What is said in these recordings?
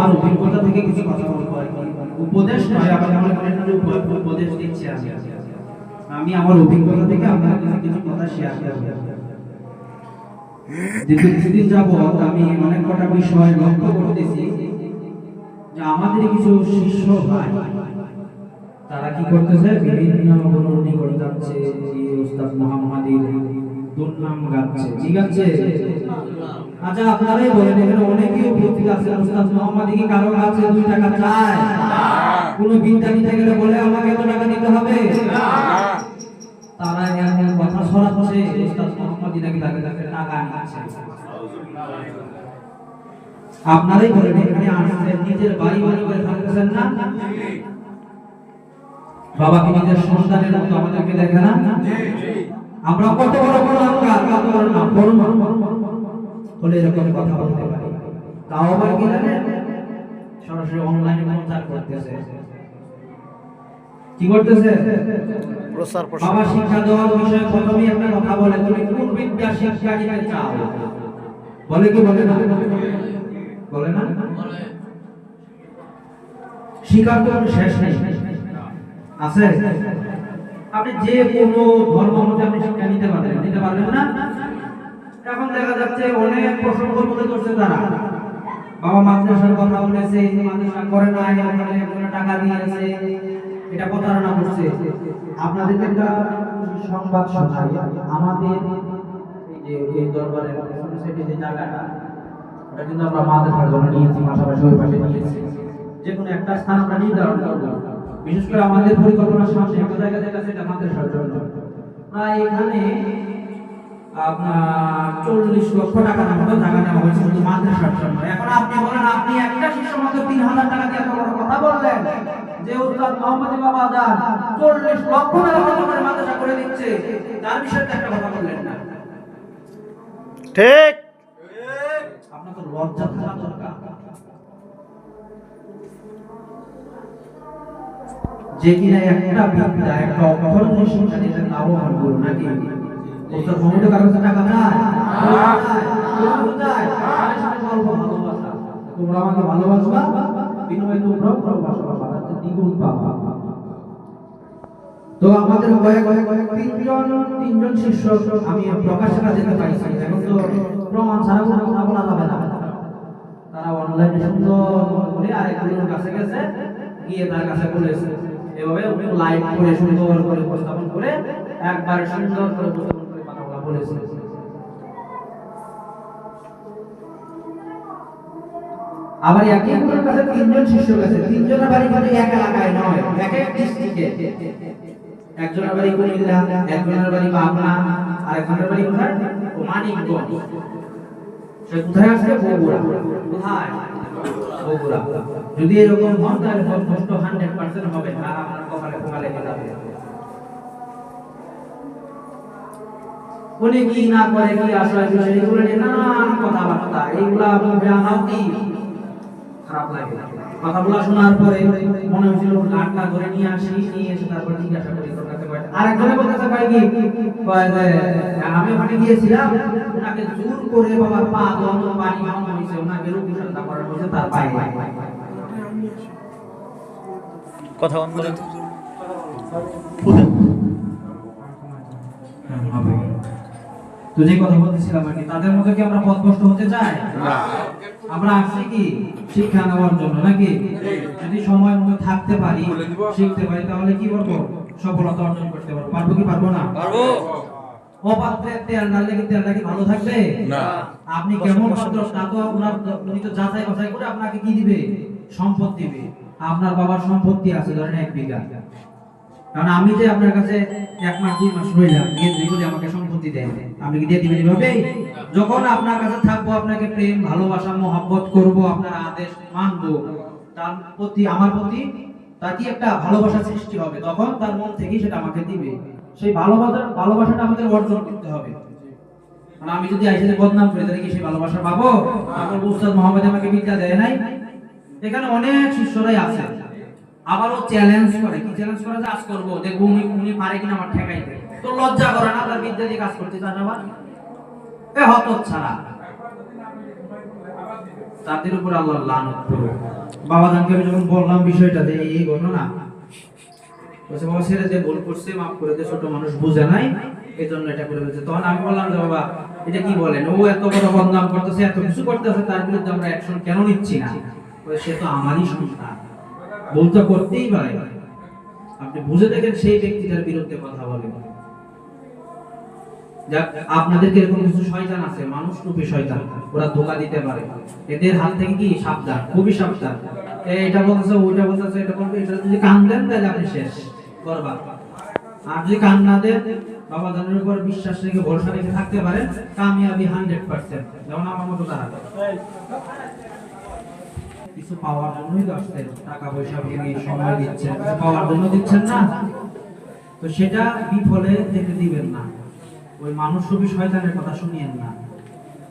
আমার অভিজ্ঞতা থেকে কিছু কথা বলবো আর কি, উপদেশ নয়, আবার মনে করেন উপদেশ দিচ্ছি আমি আমার অভিজ্ঞতা থেকে আপনার কাছে কিছু কথা শেয়ার করব। দীর্ঘ কিছুদিন যাবৎ আমি অনেক কটা বিষয় লক্ষ্য করতেছি যে আমাদের কিছু শিষ্য ভাই তারা কি করতেছে, বিভিন্ন গুরুর নিকট যাচ্ছে, উস্তাদ মুহাম্মাদীর দুর্নাম গাচ্ছে। কি গাচ্ছে? আচ্ছা আপনারাই বলেন, এখানে অনেকেই উপস্থিত আছে, উস্তাদ মুহাম্মাদী কি কারো কাছে 2 টাকা চায়? কোনো বিদ্যা নিতে গেলে বলে আমাকে এত টাকা দিতে হবে? তারা এমন কথা ছড়াচ্ছে উস্তাদ মুহাম্মাদী নাকি তাকে টাকা নিচ্ছে। আপনারাই বলেন, এখানে আসছেন নিজের বাড়ি বাড়ি করে থাকতেছেন না? বাবা কি নিজের সন্তানের মতো আমাদেরকে দেখে না? আমরা কত বড় বড় অহংকার, কত বড় না বড় বলে এরকম কথা বলতে পারি। তাও আবার কি জানেন, সরাসরি অনলাইনে প্রচার করতেছে। কি করতেছে? প্রচার। বাবা শিক্ষা দেওয়ার বিষয়ে প্রথমেই একটা কথা বলে, তুমি কোন বিদ্যা শিক্ষা নিতে চাও? বলে কি বলে না? বলে না? শিক্ষার তো শেষ নেই, আছে? আপনি যে কোনো ধর্ম মতে আপনি শিক্ষা নিতে পারবেন না? এখন দেখা যাচ্ছে অনেক প্রসঙ্গ তুলে ধরছে তারা, বাবা মাদ্রাসার কথা বলেছে, মাদ্রাসা করে না, ওখানে টাকা দিয়েছে, এটা প্রতারণা করছে। আপনাদেরকে একটা সংবাদ শোনাই, আমাদের এই দরবারের সাইডে যে জায়গাটা, ওটা কিন্তু আমরা মাদ্রাসার জন্য নিয়েছি, পাশাপাশি ওই পাশে নিয়েছি। যে কোনো একটা স্থান আমরা নির্ধারণ করব, বিশেষ করে আমাদের পরিকল্পনার সামনে একটা জায়গা যেটা সেটা মাদ্রাসার জন্য প্রায় এখানে আপনার 40 লক্ষ টাকার মতো টাকা নেওয়া হয়েছে শুধু মাদ্রাসার জন্য। এখন আপনি বলেন, আপনি একটা শিষ্য মাত্র 3000 টাকা দিয়ে এত বড় কথা বললেন যে উস্তাদ মুহাম্মাদী বাবা দান 40 লক্ষ টাকা খরচ করে মাদ্রাসা করে দিচ্ছে, তার বিষয়ে একটা কথা বললেন না? ঠিক। আপনার তো লজ্জা থাকা দরকার। যে কিনা একটা বিদ্যা, একটা অক্ষর শিক্ষা দিতে লাভবান করুন নাকি? ওস্তাদ মুহাম্মাদী কারো কাছে টাকা চায়? ভালোবাসা, তোমরা আমাকে ভালোবাসবা, বিনিময়ে তোমরাও ভালোবাসবা, তাতে দ্বিগুণ পাবা। তো আমাদের তিনজন শিষ্য আমি প্রকাশ্যে যেতে পাইছি, এখন তো প্রমাণ ছাড়া কোনো কথা বলা যাবে না। তারা অনলাইনে সুন্দর করে আরেকজনের কাছে গেছে, গিয়ে তার কাছে বলেছে, এভাবে লাইভ করে সুন্দর করে উপস্থাপন করে একবার সুন্দর করে উপস্থাপন করে কথাগুলো বলেছে। আবার একই গুরুর কাছে 3জন শিষ্য গেছে, 3জনের বাড়ি কিন্তু এক এলাকায় নয়, এক এক ডিস্ট্রিক্টে। একজনের বাড়ি কুমিল্লা, একজনের বাড়ি পাবনা, আর একজনের বাড়ি কোথায়? মানিকগঞ্জ। সে কোথায় আসছে? বগুড়া। কোথায়? বগুড়া। যদি এরকম হন তাহলে কষ্ট 100% হবে না, আপনার কপালে পোকা লেগে যাবে। কোনে কি না করে কি আসলে এগুলো নিয়ে নানান কথাবার্তা, এইগুলা মুখে আনাও কি খারাপ লাগে। কথাগুলো শোনার পরে মনে হচ্ছিল লাটটা ধরে নিয়ে এসে তারপর জিজ্ঞাসা করি তোর কাছে কয়টা। আরেকজনে বলতেছে কয় কি, কয় যে আমি ওখানে গিয়েছিলাম, ওনাকে জোর করে বাবার পা ধোয়ানো, পানি খাওয়ানো হয়েছে, ওনাকে রূপসজ্জা করানো হয়েছে তার পায়ে। কথা বন্ধ। তো যে কথা বলতেছিলাম আর কি, তাদের মধ্যে কি আমরা পথভ্রষ্ট হতে চাই? না। আমরা আসছি কি শিক্ষা নেওয়ার জন্য নাকি? যদি সময় মতো থাকতে পারি, শিখতে পারি, তাহলে কি করবো? সফলতা অর্জন করতে পারবো। পারবো কি পারবো না? পারবো। অপাত্রে তেল ঢাললে কি তেলটা কি ভালো থাকবে? না। আপনি কেমন পাত্র, তা তো উনি তো যাচাই বাছাই করে আপনাকে কি দিবে? সম্পদ দিবে। আপনার বাবার সম্পত্তি আছে ধরেন 1 বিঘা, কারণ আমি যে আপনার কাছে 1 মাস 2 মাস রইলাম, এগুলি আমাকে সম্পত্তি দেয়, আমি কি দিয়ে দিবেন এভাবে? যখন আপনার কাছে থাকবো, আপনাকে প্রেম ভালোবাসা মহব্বত করব, আপনার আদেশ মানবো, তার প্রতি আমার প্রতি তার কি একটা ভালোবাসা সৃষ্টি হবে, তখন তার মন থেকেই সেটা আমাকে দিবে। সেই ভালোবাসাটা আমাদের অর্জন করতে হবে। মানে আমি যদি আইসে বদনাম করি, তাহলে কি সেই ভালোবাসা পাবো? আমার উস্তাদ মুহাম্মাদী আমাকে বিদ্যা দেয় নাই? এখানে অনেক শিষ্যরাই আছে, আবারও চ্যালেঞ্জ করে। কি চ্যালেঞ্জ করে? কাজ করব, দেখবো উনি পারে কিনা আমার ঠেকাইতে। তো লজ্জা করে না তার বিদ্যা দিয়ে কাজ করতে চান? আবার এ হতচ্ছাড়া। তাদের উপর আল্লাহর লানত পড়ুক। বাবা জানকে আমি যখন বললাম বিষয়টা যে এই ঘটনা, বলছে বাবা ছেড়ে দিয়ে ভুল করছে, মাফ করে দে, ছোট মানুষ বুঝে নাই এই জন্য এটা করে ফেলছে। তখন আমি বললাম যে বাবা এটা কি বলেন, ও এত বড় বদনাম করতেছে, এত কিছু করতেছে, তার বিরুদ্ধে আমরা অ্যাকশন কেন নিচ্ছি না? সে তো আমারই সন্তান, ভুল তো করতেই পারে, আপনি বুঝে দেখেন সেই ব্যক্তিটার বিরুদ্ধে কথা বলেন। যাক, আপনাদেরকে এরকম কিছু শয়তান আছে, মানুষ রূপী শয়তান, ওরা ধোঁকা দিতে পারে, এদের হাত থেকে কি সাবধান, খুবই সাবধান। এটা বলতেছে, ওইটা বলতেছে, এটা বলবে, এটা যদি কান দেন তাহলে আপনি শেষ, বরবাদ। আর যদি কান না দেন, বাবা জানের উপর বিশ্বাস রেখে ভরসা রেখে থাকতে পারেন, কামিয়াবি 100%, যেমন আমার মতো তারা কিছু পাওয়ার জন্যই তো আসছেন, টাকা পয়সা ভেঙে সময় দিচ্ছেন, কিছু পাওয়ার জন্য দিচ্ছেন না, তো সেটা বিফলে যেতে দিবেন না। ওই মানুষ রূপী শয়তানের কথা শুনিয়েন না।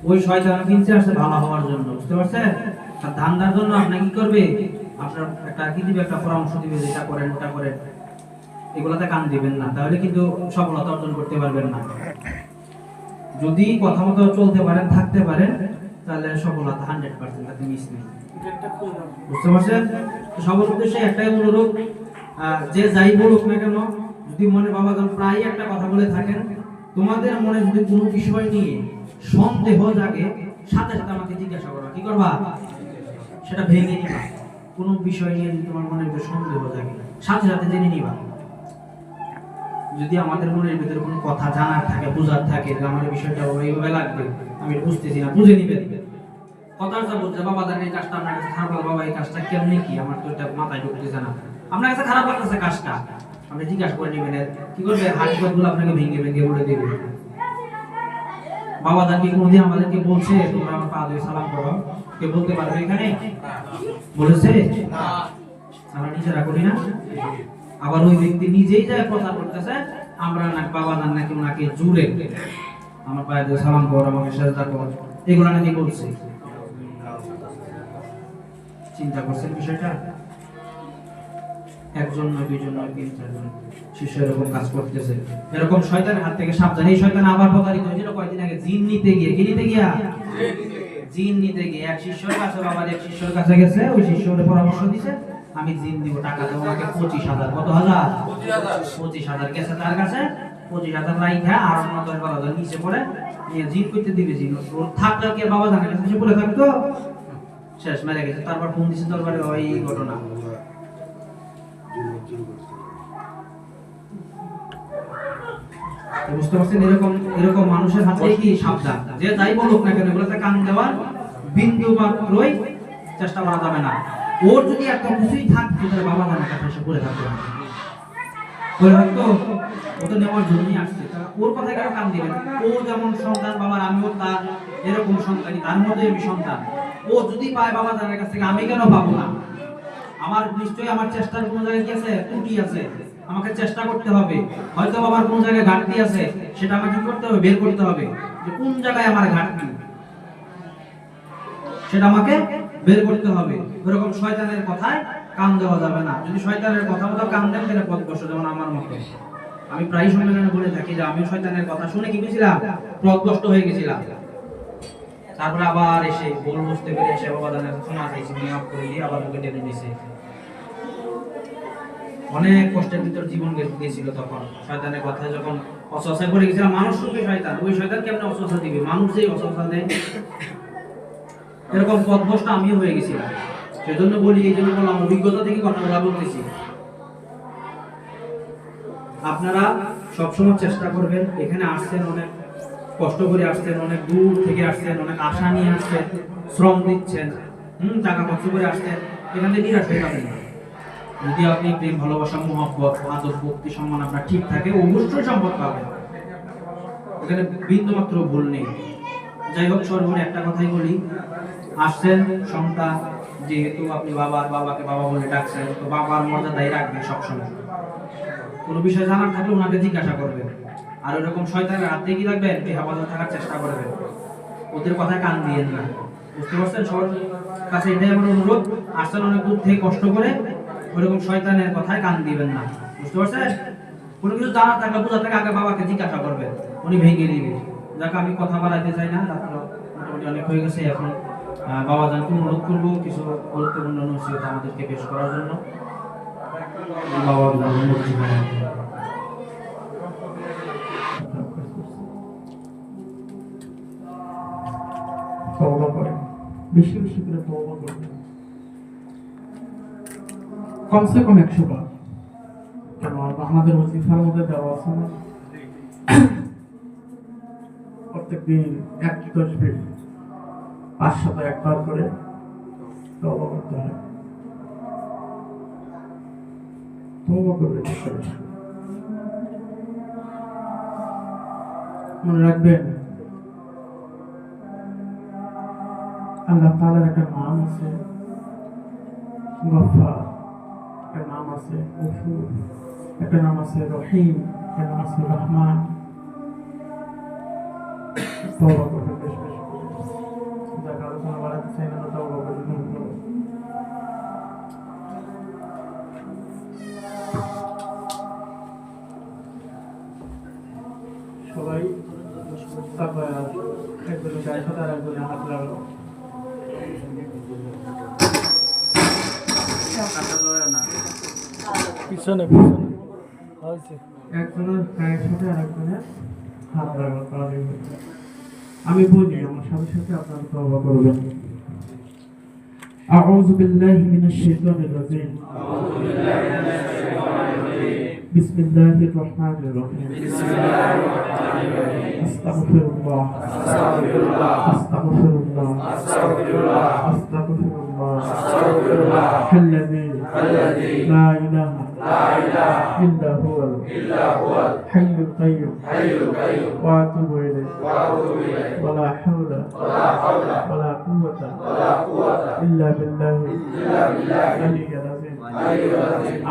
ওই শয়তান কিনছে আসছে ভালো হওয়ার জন্য, বুঝতে পারছেন? আর ধান্দার জন্য আপনাকে কি করবে, আপনার একটা কি দিবে, একটা পরামর্শ দিবে, যেটা করেন ওটা করেন, এগুলাতে কান দিবেন না, তাহলে কিন্তু সফলতা অর্জন করতে পারবেন না। যদি কথা মতো চলতে পারেন, থাকতে পারেন, তাহলে সফলতা 100%, তাতে মিস নেই, বুঝতে পারছেন? তো সবার উদ্দেশ্যে একটাই অনুরোধ, যে যাই বলুক না কেন, যদি মনে বাবা যখন প্রায় একটা কথা বলে থাকেন, তোমাদের মনে যদি কোনো বিষয় নিয়ে সন্দেহ জাগে, সাথে সাথে আমাকে জিজ্ঞাসা করবা, কি করবা, সেটা ভেঙে নিবা। কোনো বিষয় নিয়ে যদি তোমার মনের ভিতরে সন্দেহ জাগে, সাথে সাথে জেনে নিবা। যদি আমাদের মনের ভিতরে কোনো কথা জানার থাকে, বুঝার থাকে, যে আমার এই বিষয়টা এইভাবে লাগবে, আমি বুঝতেছি না, বুঝে নিবে। কথার যা বলছে বাবা জানেন এই কাজটা আপনার কাছে খারাপ লাগলো, বাবা এই কাজটা কেমনি কি, আমার তো এটা মাথায় ঢুকতেছে না, আপনার কাছে খারাপ লাগতেছে কাজটা, আপনি জিজ্ঞাসা করে নেবেন, কি করবে, হাড়িগুলো আপনাকে ভেঙে ভেঙে বলে দেবে। বাবা জানকে কোনদিন আমাদেরকে বলছে তোমরা আমার পা ধরে সালাম করো, কে বলতে পারবে এখানে? বলেছে না, আমরা নিজেরা করি না। আবার ওই ব্যক্তি নিজেই যায় প্রচার করতেছে, আমরা না বাবা জান নাকি ওনাকে জুড়ে আমার পায়ে ধরে সালাম করো, আমাকে সাজদা করো, এগুলো নাকি বলছে। চিন্তা করছেন বিষয়টা? একজন নয়, দুইজন নয়, 3-4 জন শিষ্য এরকম কাজ করতেছে। এরকম শয়তানের হাত থেকে সাবধান। এই শয়তান আবার প্রতারিত হয়েছিল কয়েকদিন আগে, জিন নিতে গিয়ে। কি নিতে গিয়া? জিন নিতে গিয়ে এক শিষ্যের কাছে, বাবার এক শিষ্যের কাছে গেছে, ওই শিষ্যের পরামর্শ দিছে, আমি জিন দিব, টাকা দেবো আমাকে 25,000। কত হাজার? 25,000 গেছে তার কাছে, 25,000 রাইখা আর 10,000 নিচে পড়ে নিয়ে জিন করতে দিবে। জিন ওর থাকলে কি বাবা জানে কাছে সে পড়ে থাকতো, শেষ মেরে গেছে। তারপর ফোন দিছে দরবারে, ওই ঘটনা। বুঝতে পারছেন? এরকম মানুষের হাতে কি সাবধান, যে যাই বলুক না কেন, এগুলোতে কান দেওয়ার বিন্দু মাত্রই চেষ্টা করা যাবে না। ওর যদি একটা কিছুই থাকতো, তাহলে বাবা মায়ের কাছে এসে পড়ে থাকতো না, পড়ে থাকতো, ও তো নেওয়ার জন্যই আসছে। ওর কথা কেন কান দিবেন? ও যেমন সন্তান বাবার, আমিও তার এরকম সন্তানই, তার মধ্যে আমি সন্তান। ও যদি পায় বাবা জানার কাছ থেকে, আমি কেন পাবো না? আমার নিশ্চয়ই আমার চেষ্টার কোনো জায়গায় কি আছে, ত্রুটি আছে, আমাকে চেষ্টা করতে হবে। হয়তো আমার কোন জায়গায় ঘাটতি আছে, সেটা আমাকে কি করতে হবে, বের করতে হবে, যে কোন জায়গায় আমার ঘাটতি, সেটা আমাকে বের করতে হবে। এরকম শয়তানের কথায় কান দেওয়া যাবে না। যদি শয়তানের কথা মতো কান দেন, তাহলে পথভ্রষ্ট, যেমন আমার মতো। আমি প্রায় সম্মেলনে বলে থাকি যে আমিও শয়তানের কথা শুনে কি গেছিলাম, পথভ্রষ্ট হয়ে গেছিলাম। তারপরে আবার এসে ভুল বুঝতে পেরে এসে বাবা জানার ক্ষমা চাইছি, নিয়োগ করে দিয়ে আবার ওকে টেনে দিয়েছে। অনেক কষ্টের ভিতর জীবন গেছিল তখন। শয়তানের কথা যখন অসহসা করে গেছিলাম, মানুষ রূপে শয়তান, ওই শয়তান কেমনে অসহসা দিবে? মানুষ যেই অসহসা দেয়, এরকম পথভ্রষ্ট আমিও হয়ে গেছিলাম। সেজন্য বলি, এই জন্য বললাম, অভিজ্ঞতা থেকে কথাগুলো বলতেছি। আপনারা সবসময় চেষ্টা করবেন, এখানে আসছেন, অনেক কষ্ট করে আসছেন, অনেক দূর থেকে আসছেন, অনেক আশা নিয়ে আসছেন, শ্রম দিচ্ছেন, টাকা খরচ করে আসছেন, এখান থেকে নিরাশ হয়ে যাবেন না। যদি আপনি প্রেম, ভালোবাসা, মহব্বত, আদর, ভক্তি, সম্মান আপনার ঠিক থাকে, অবশ্যই সম্পদ পাবেন, এখানে বিন্দু মাত্র ভুল নেই। যাই হোক, সর্বোপরি একটা কথাই বলি, আসছেন সন্তান, যেহেতু আপনি বাবাকে বাবা বলে ডাকছেন, তো বাবার মর্যাদাই রাখবেন সবসময়। কোনো বিষয় জানার থাকলে ওনাকে জিজ্ঞাসা করবেন। আর ওরকম শয়তানের হাত থেকে কি রাখবেন, হেফাজত থাকার চেষ্টা করবেন, ওদের কথায় কান দিয়েন না। বুঝতে পারছেন? সবার কাছে এটাই আমার অনুরোধ, আসছেন অনেক দূর থেকে কষ্ট করে, ওরকম শয়তানের কথায় কান দিবেন না। বুঝতে পারছেন? কোনো কিছু জানার থাকলে, বোঝার থাকে, আগে বাবাকে জিজ্ঞাসা করবেন, উনি ভেঙে দিবেন। যাকে আমি কথা বাড়াইতে চাই না, রাত্র মোটামুটি অনেক হয়ে গেছে, এখন বাবা জানকে অনুরোধ করবো কিছু গুরুত্বপূর্ণ নসিহত আমাদেরকে পেশ করার জন্য। বাবা অনুরোধ করবো। তওবা করেন, বেশি বেশি করে তওবা করবেন, কমসে কম 100 বার। কেন আমাদের ওজিফার মধ্যে দেওয়া আছে না, প্রত্যেকদিন 1 তসবিহ 501 বার করে তওবা করতে হয়। তওবা করবেন, মনে রাখবেন আল্লাহ তাআলার একটা নাম আছে গফফার, একটা নাম আছে গফুর, একটা নাম আছে রহিম, একটা নাম আছে রহমান। তওবা করবেন বেশ বেশ করে। যাকে আলোচনা বাড়াতে চাই না, তওবা করবেন। সবাই তারপরে একজনে গায়ে সাথে আর একজনে হাত লাগালো। পিছনে পিছনে হয়েছে। একজনের গায়ের সাথে আর একজনের হাত লাগালো, তাহলেই হচ্ছে। আমি বলি, আমার সাথে সাথে আপনারা তওবা করবেন। আউযু বিল্লাহি মিনাশ শাইতানির রাজিম। বিসমিল্লাহির রহমানির রহিম। আস্তাগফিরুল্লাহ আস্তাগফিরুল্লাহ আস্তাগফিরুল্লাহ আস্তাগফিরুল্লাহ আস্তাগফিরুল্লাহ আল্লাযী লা ইলাহা ইল্লা হুয়াল হাইয়ুল কাইয়্যুম ওয়া আতুবু ইলাইহি ওয়া লা হাওলা ওয়া লা কুওয়াতা ইল্লা বিল্লাহিল আলিয়্যিল আযীম।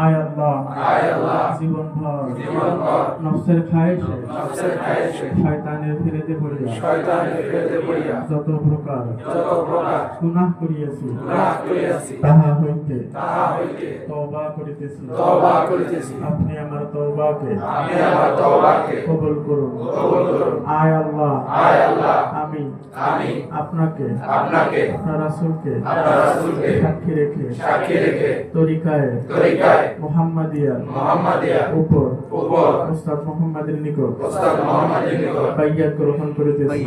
আয় আল্লাহ, জীবন ভর নফসের খায়েশে শয়তানের ফিরেতে পড়িয়া যত প্রকার গুনাহ করিয়াছি তাহা হইতে তওবা করিতেছি। আপনি আমার তওবাকে কবুল করুন। আয় আল্লাহ, আমি আপনাকে আপনার রাসূলকে সাক্ষী রেখে তরিকায়ে মুহাম্মাদিয়ার উপর উস্তাদ মুহাম্মাদের নিকট বাইয়াত গ্রহণ করিতেছি।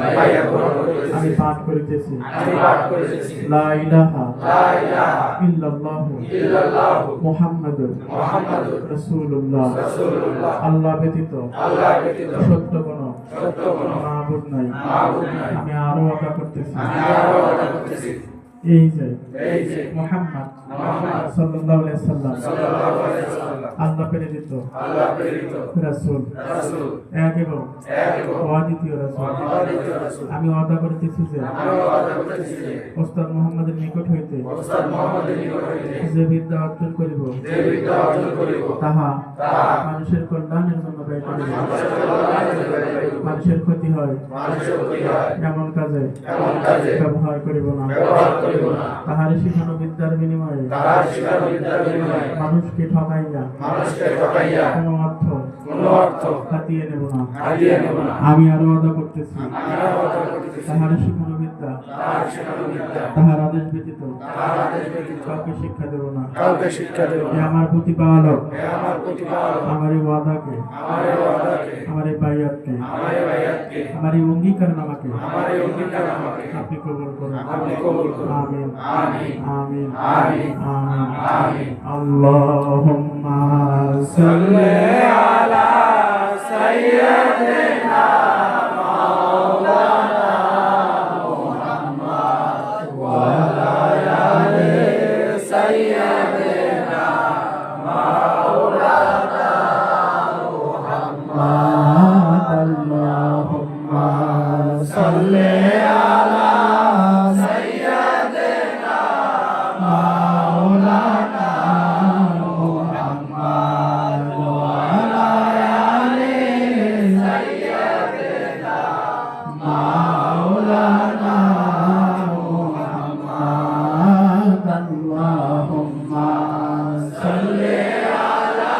আমি পাঠ করিতেছি লা ইলাহা ইল্লাল্লাহু মুহাম্মাদুর রাসূলুল্লাহ। আল্লাহ ব্যতীত সত্য কোনো মাবুদ নাই। আমি আরো ওয়াদা করতেছি এই যে মুহাম্মদ সাল্লাল্লাহু আলাইহি সাল্লাম আল্লাহ প্রেরিত রাসূল, এক এবং অদ্বিতীয় রাসূল। আমি ওয়াদা করিতেছি যে ওস্তাদ মুহাম্মদের নিকট হইতে যে বিদ্যা অর্জন করিব তাহা মানুষের কল্যাণের জন্য ব্যয় করিব। মানুষের ক্ষতি হয় এমন কাজে ব্যবহার করিব না। তাহার শিখানো বিদ্যার বিনিময়ে মানুষকে ঠকাইয়া কোনো অর্থ হাতিয়ে নেব না। আমি আরো ওয়াদা করতেছি তাহার শিখানো বিদ্যা তাহার আদেশ ব্যতীত কাউকে শিক্ষা দেব না। হে আমার প্রতিপালক, আমার এই ওয়াদাকে, আমার এই বাইয়াতকে, আমার এই অঙ্গীকারনামাকে আপনি কবুল করুন। আমিন আমিন আমিন। আল্লাহুম্মা সাল্লি আলা সাইয়্যিদিনা মাওলানা মুহাম্মদ ওয়া আলা আলি সাইয়্যিদিনা মাওলানা মুহাম্মদ। আল্লাহুম্মা সাল্লি আলা সাইয়্যিদিনা মাওলানা মুহাম্মদ ওয়া আলা আলি সাইয়্যিদিনা মাওলানা মুহাম্মদ। আল্লাহুম্মা সাল্লি আলা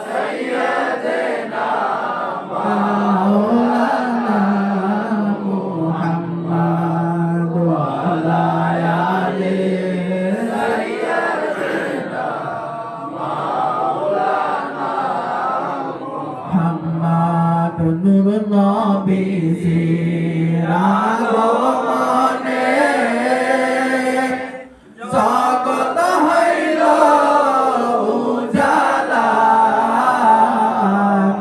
সাইয়্যিদিনা মাওলানা মুহাম্মদ ওয়া আলা জগৎ হইল উজালা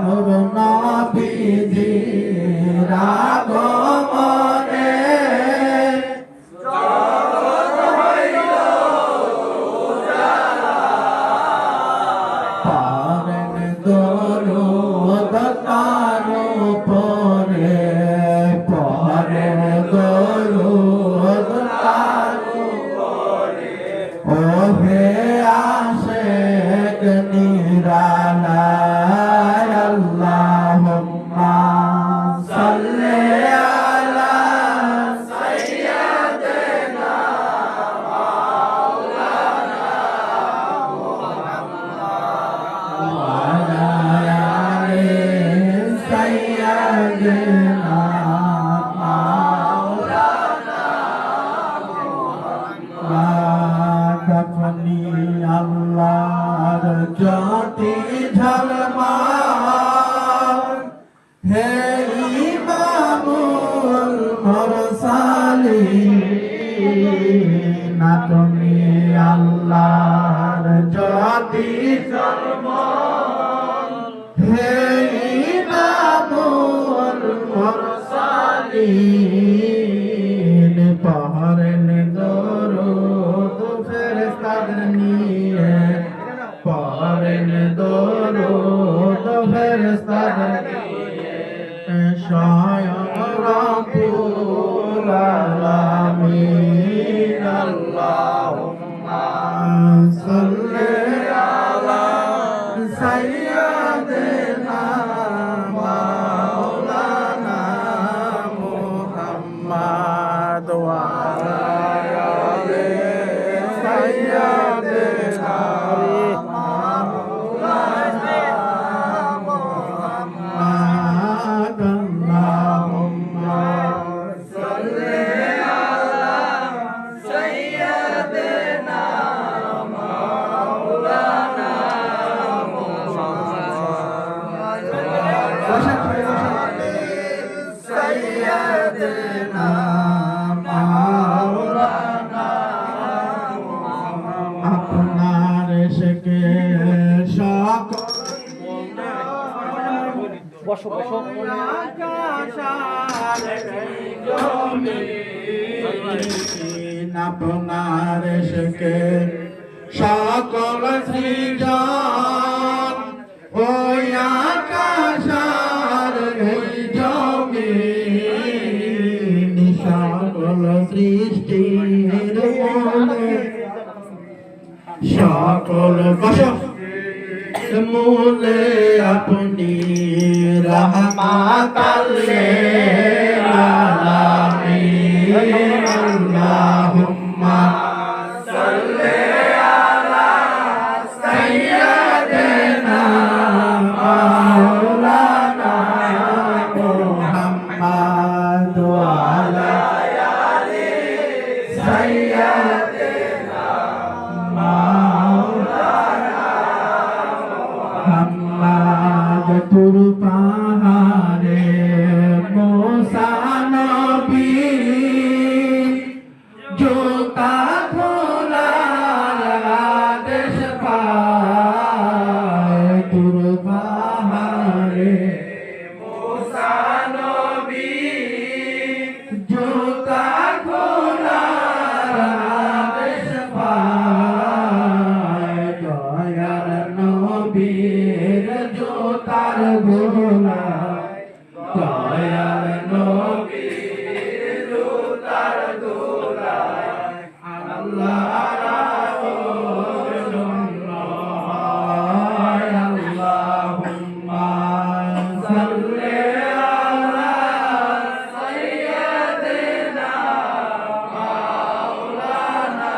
নূর নবীজির আগমনে জগৎ হইল উজালা পড়েন দরুদ তার উপরে পড়েন দরুদ তার উপরে ওহে আশিক নিরালায় আল্লাহুম্মা সাল্লি আলা সাইয়্যিদিনা মাওলানা মুহাম্মদ ওয়া আলা আলি সাইয়্যিদিনা মাওলানা মুহাম্মদ আল্লাহর জ্যোতি ঝলমাল হে ইমামুল মুরসালিন তুমি আল্লাহর জ্যোতি ঝলমাল হে ইমামুল মুরসালিন পড়েন দরুদ ফেরেশতাদের নিয়ে পড়েন দরুদ ফেরেশতাদের নিয়ে স্বয়ং রব্বুল আলামিন আল্লাহুম্মা সাল্লি আলা সাইয়্যিদিনা মাওলানা মুহাম্মদ ওয়া আলা আলি সাইয়্যিদিনা মাওলানা মুহাম্মদ আল্লাহুম্মা সাল্লি আলা সাইয়্যিদিনা মাওলানা সাইয়্যিদিনা মাওলানা আপনার ইশকে সকল বসো বসো আকাশ আর জমিন আপনার ইশকে সকল সৃজন ওই আকাশ আর জমিন সকল সৃষ্টির মূলে সকল মূলে আপনি রহমাতাল লিল আলামিন আল্লাহুম্মা সাল্লি আলা সাইয়্যিদিনা মাওলানা মুহাম্মদ ওয়া আলা আলি সাইয়্যিদিনা মাওলানা মুহাম্মদ তুর পাহাড়ে মুসা নবী জোতা খোলার আদেশ পায় তুর পাহাড়ে মুসা নবী জোতা খোলার আদেশ পায় দয়ার নবীর জোতার গোলায় দয়ার নবীর জোতার গোলায় আল্লাহ আল্লাহুম্মা সাল্লি আলা সাইয়্যিদিনা মাওলানা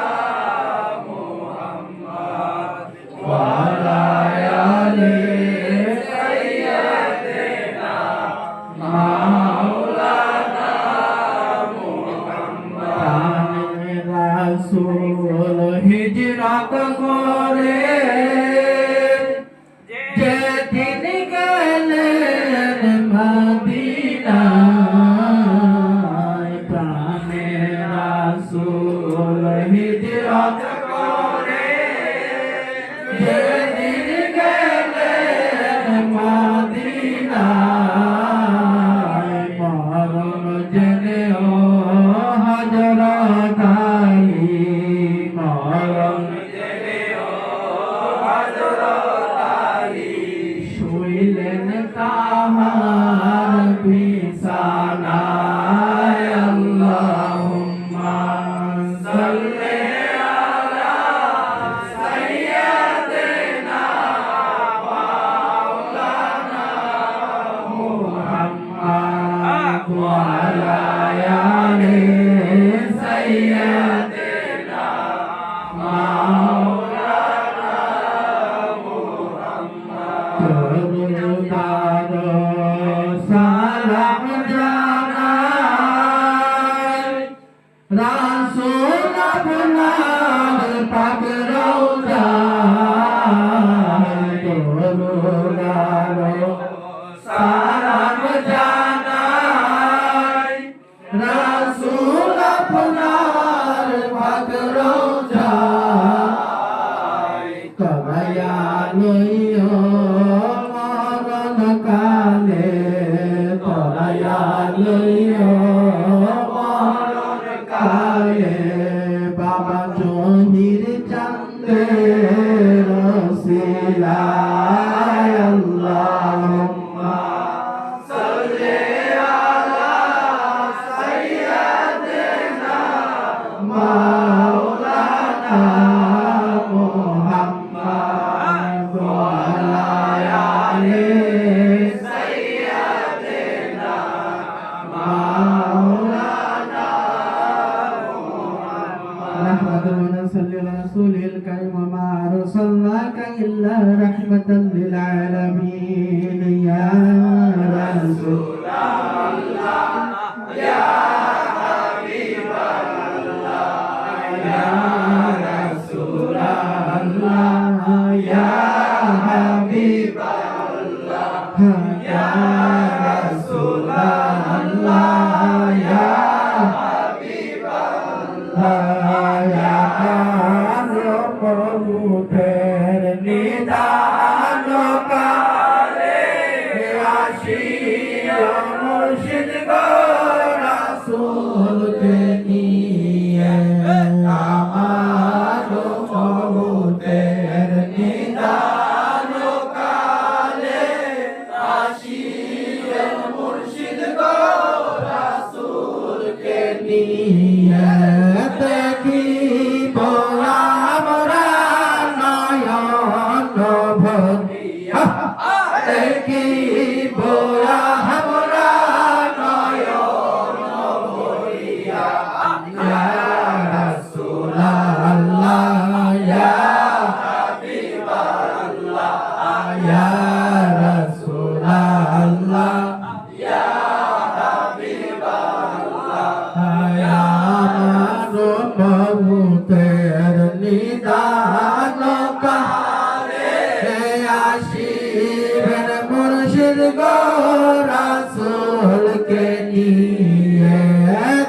মুহাম্মদ ওয়া আলা আলি সাইয়্যিদিনা মাওলানা মুহাম্মদ রাসূল হিজরত করে যেদিন গেলেন মদিনায় প্রাণে রাসূল হিজরত শুইলেন তাহার বিছানায় আল্লাহুম্মা সাল্লি আলা সাইয়্যিদিনা মাওলানা মুহাম্মদ ওয়া আলা আলি সাইয়্যিদিনা মাওলানা দরুদার সালাম জানাই রাসূল আপনার পাক রওজায় দরুদার সালাম জানাই রাসূল আপনার পাক রওজায় কবায়া লইও মরণ কালে তরায়া লইও মরণ কালে বাবা জহির চাঁদের রসিলায় আল্লাহুম্মা সাল্লি আলা সাইয়্যিদিনা মাওলানা মুহাম্মদ ওয়া আলা আলি সাইয়্যিদিনা মাওলানা نحمده ونصلي على رسوله الكريم وما أرسلناك إلا رحمة للعالمين يا رسول الله يا حبيب الله يا رسول الله يا حبيب الله يا رسول الله يا حبيب الله يا প্রভুদের নিদান কালে আসিয়া মুর্শিদ গো রাসূলকে নিয়ে আমার প্রভুদের নিদান কালে আসিয়া মুর্শিদ গো রাসূলকে নিয়ে দেখিব আমরা নয়ন ভরিয়া দেখিব আমরা নয়ন ভরিয়া ইয়া রাসূলুল্লাহ ইয়া হাবিবাল্লাহ ইয়া রাসূলুল্লাহ ইয়া প্রভুদের নিদান কালে আসিবেন মুর্শিদ গো রাসূলকে নিয়ে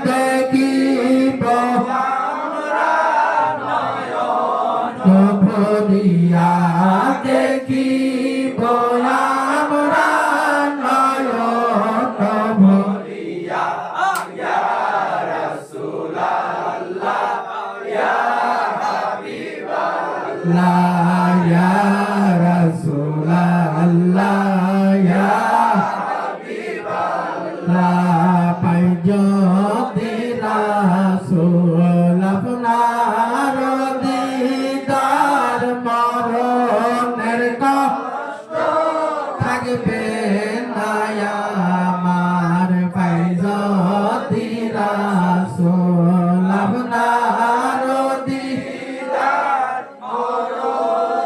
দেখিব আমরা নয়ন ভরিয়া দেখিব আমরা নয়ন ভরিয়া ইয়া রাসূলুল্লাহ ইয়া হাবিবাল্লাহ ইয়া রাসূলুল্লাহ ইয়া হাবিবাল্লাহ পাইজতি রাসূল আপনার দিদার মরণের কষ্ট থাকবে না আমার পাইজতি রাসূল আপনার দিদার মরণ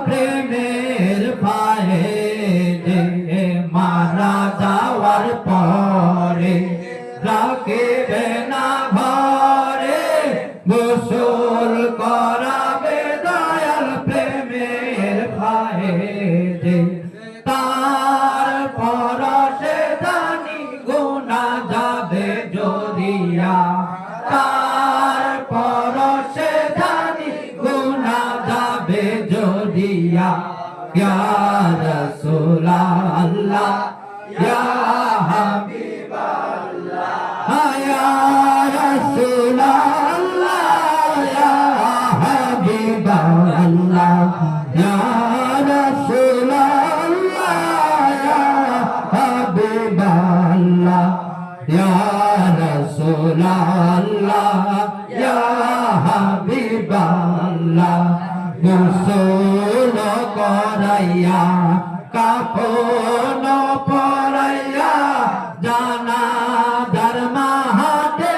প্রেমের পায়ে যে মারা যাওয়ার পরে রাখিবে না ঘরে গোসল করাবে দয়াল প্রেমের পায়ে যে তার পরশে জানি গুনাহ যাবে জড়িয়া তার পরশে জানি গুনাহ যাবে জড়িয়া ইয়া রাসূলুল্লাহ ইয়া হাবিবাল্লাহ ইয়া রাসূলুল্লাহ ইয়া হাবিবাল্লাহ ইয়া রাসূলুল্লাহ ইয়া হাবিবাল্লাহ ইয়া রাসূলুল্লাহ ইয়া হাবিবাল্লাহ গোসল করাইয়া কাফন পরাইয়া জানাজার মাহাতে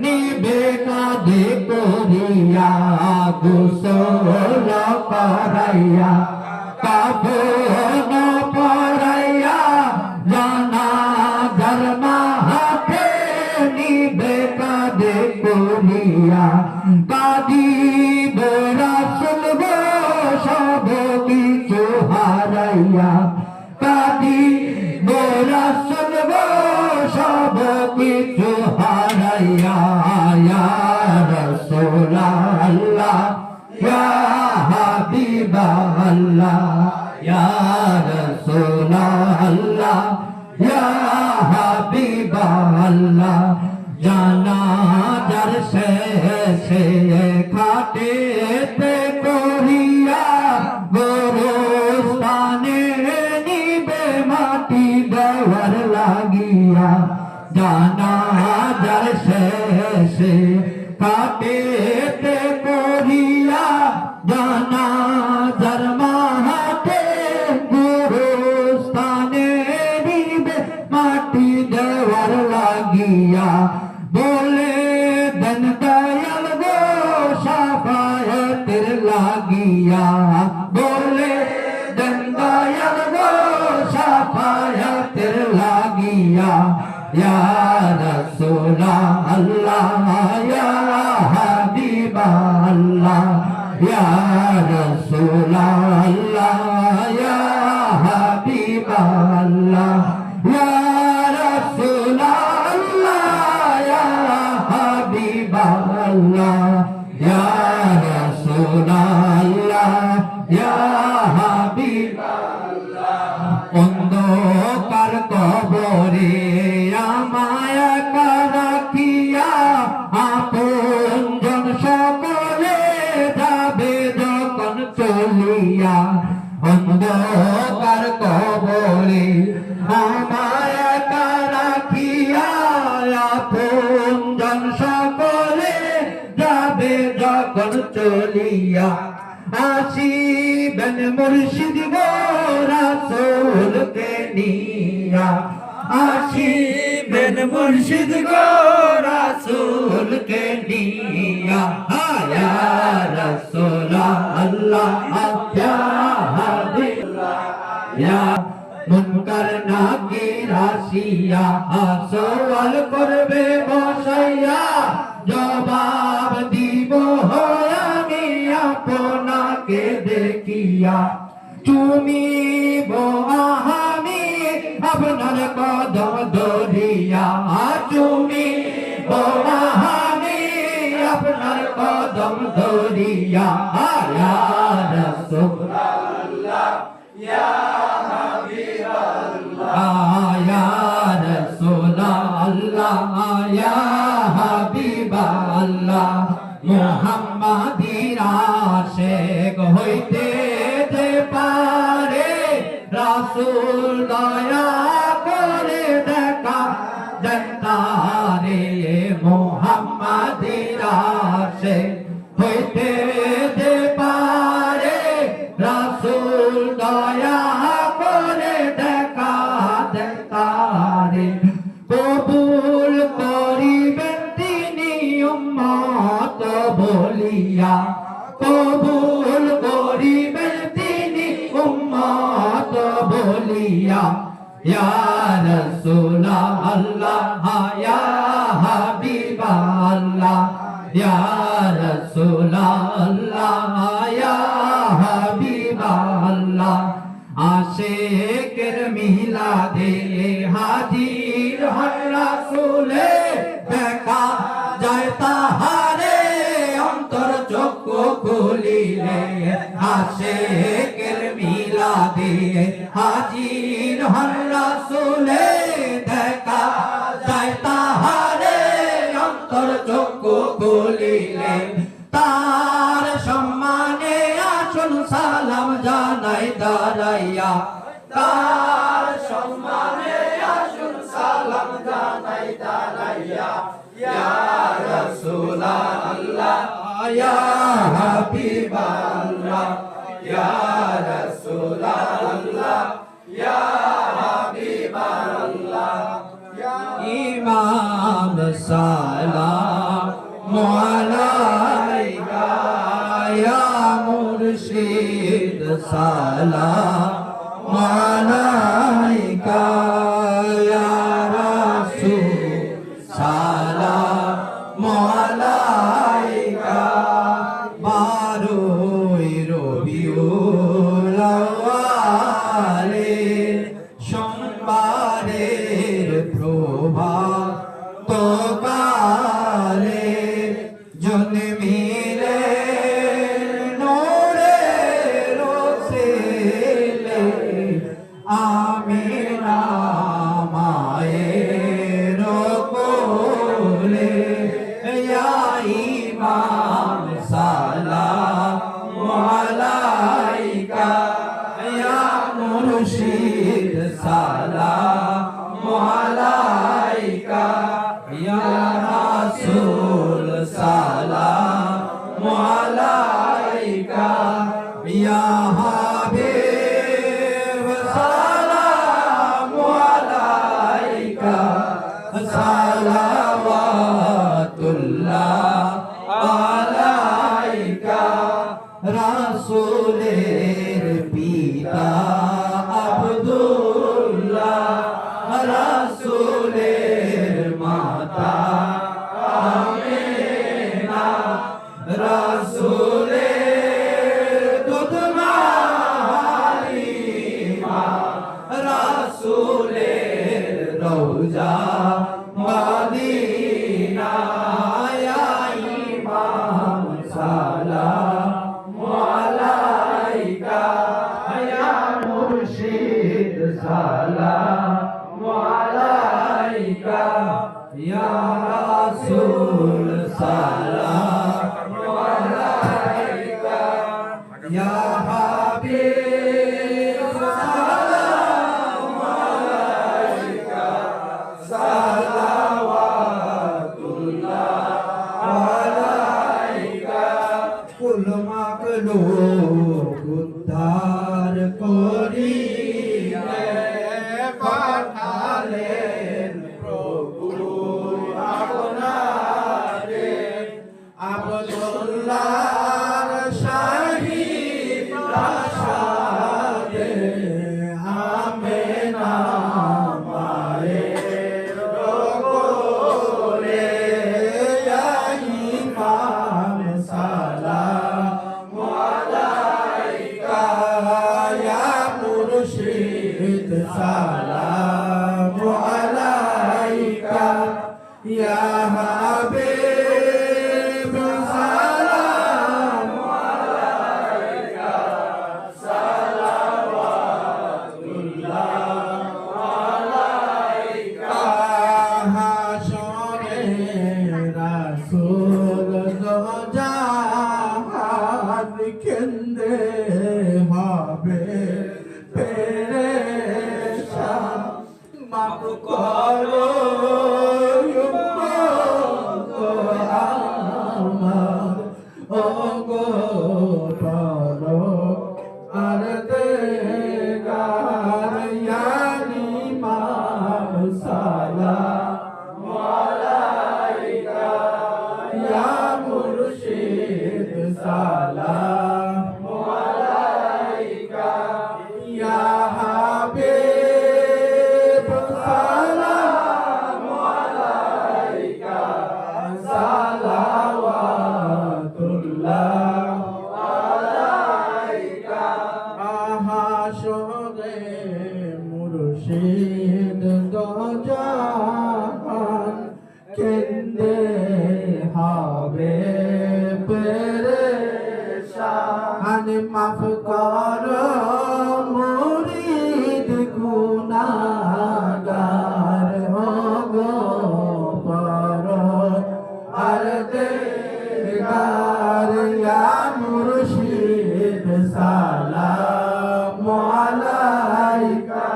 নিবে কাঁধে করিয়া গোসল করাইয়া কাফন পরাইয়া জানাজার মাহাতে নিবে কাঁধে করিয়া কাঁদিব রাসূল গো সব কিছু হারাইয়া কাঁদিব রাসূল গো সব কিছু হারাইয়া ইয়া রাসূলুল্লাহ ইয়া হাবিবাল্লাহ ইয়া রাসূলুল্লাহ ইয়া হাবিবাল্লাহ জানাজার শেষে খাটেতে করিয়া গোরস্থানে নিবে মাটি দেওয়ার লাগিয়া জানাজার শেষে খাটেতে করিয়া জানাজার মাহাতে গোরস্থানে নিবে মাটি দেওয়ার লাগিয়া বলে দেন দয়াল গো শাফায়াতের লাগিয়া বলে দেন দয়াল গো শাফায়াতের লাগিয়া ইয়া রাসূলুল্লাহ ইয়া হাবিবাল্লাহ ইয়া রাসূলুল্লাহ ইয়া হাবিবাল্লাহ ইয়া রাসূলুল্লাহ ইয়া হাবিবাল্লাহ ইয়া রাসূলুল্লাহ ইয়া হাবিবাল্লাহ অন্ধকার কবরে আমায় একা রাখিয়া আপনজন সকলে যাবে যখন চলিয়া অন্ধকার কবরে আমায় একা রাখিয়া আপনজন সকলে যাবে যখন চলিয়া আসিবেন মুর্শিদ গো রাসূলকে নিয়া আসিবেন মুর্শিদ গো রাসূলকে নিয়া ইয়া রাসূলুল্লাহ ইয়া হাবিবাল্লাহ ইয়া মুনকার নাকির আসিয়া সওয়াল করবে বসাইয়া জবাব দিব আমি আপনাকে দেখিয়া চুমিব আমি আপনার কদম ধরিয়া চুমিব আমি আপনার কদম ধরিয়া ইয়া রাসূলুল্লাহ ইয়া হাবিবাল্লাহ ইয়া রাসূলুল্লাহ ইয়া হাবিবাল্লাহ মুহাম্মাদির আশিক হইতে যে পারে রাসূল দয়া করে দেখা জনতারে মুহাম্মাদির আশিক হইতে যে পারে রাসূল দয়া করে দেখা জনতারে কবুল করিবেন তিনি উম্মত বলিয়া কবুল করিবেন ইয়া রাসূলাল্লাহ ইয়া হাবিবাল্লাহ ইয়া রাসূলাল্লাহ ইয়া হাবিবাল্লাহ আশিকের মিলাদে হাজির হন রাসূলে দেখা যায় তাহারে অন্তর চক্ষু খুলিলে আশিকের মিলাদে হাজির হন রাসূলে দেখা যায় তাহারে অন্তর চক্ষু খুলিলে তার সম্মানে আসুন সালাম জানাই দাঁড়াইয়া তার সম্মানে আসুন সালাম জানাই দাঁড়াইয়া ইয়া রাসূলাল্লাহ ইয়া হাবিবাল্লাহ ইয়া রাসূলাল্লাহ ইয়া হাবিবাল্লাহ ইমাম সালাম আলাইকা ইয়া মুর্শিদ সালাম আলাইকা ইয়া রাসূল সালাম আলাইকা বারোই রবিউল আউয়ালের সোমবারের প্রভাত কালে জন্মিলে নূরের ছেলে আমিনা মায়ের কোলে ইয়া ইমাম সালাম আলাইকা ইয়া মুর্শিদ সালাম আলাইকা ইয়া রাসূল সালাম আলাইকা ইয়া হাবিব সালাম আলাইকা সালাওয়াতুল্লাহ আলাইকা রাসূলের পিতা আব্দুল্লাহ রাসূলের মাতা আমিনা রাসূলের দুধ মা হালিমা রাসূলের রওজা মদিনা ইয়া ইমাম সালাম আলাইকা ইয়া মুর্শিদ সালাম আলাইকা ইয়া রাসূল সালাম আলাইকা ইয়া হাবিব সালাম আলাইকা সালাওয়াতুল্লাহ আলাইকা কুল মাকলুক উদ্ধার করিতে পাঠালেন প্রভু আপনারে আব্দুল্লাহর শাহী প্রাসাদে আমিনা মায়ের কোলে ইয়া ইমাম সালাম আলাইকা ইয়া মুর্শিদ সালাম আলাইকা ইয়া হাবিব সালাম আলাইকা সালাওয়াতুল্লাহ আলাইকা হাশরে রাসূল জাহান কেন্দ্রে হবে পেরেশান মাফ করো আমার ও গো পারো আর দেগার ইয়ানি মাম সালাম আলাইকা ইয়া মুর্শিদ সালাম আলাইকা ইয়া সালামু আলাইকা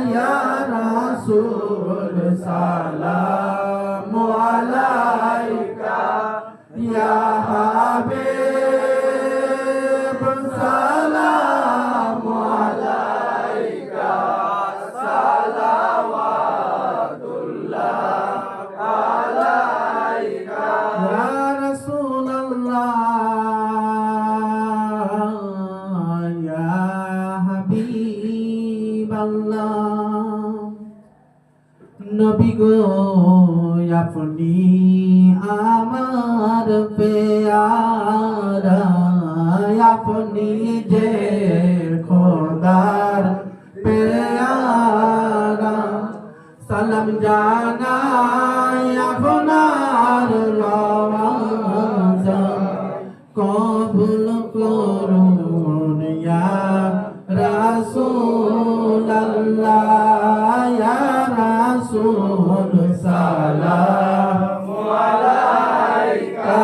ইয়া রাসূল সালামু আলাইকা ইয়া হাবিব সালামু আলাইকা সালাওয়াতুল্লাহ আলাইকা ইয়া রাসূলাল্লাহ ইয়া হাবিবাল্লাহ নবী গো আপনি আমার পেয়ারা আপনি যে খোদার পেয়ারা সালাম জানাই আপনার রওজা কবুল করুন ইয়া রাসূলুল্লাহ ইয়া রাসূল সালামু আলাইকা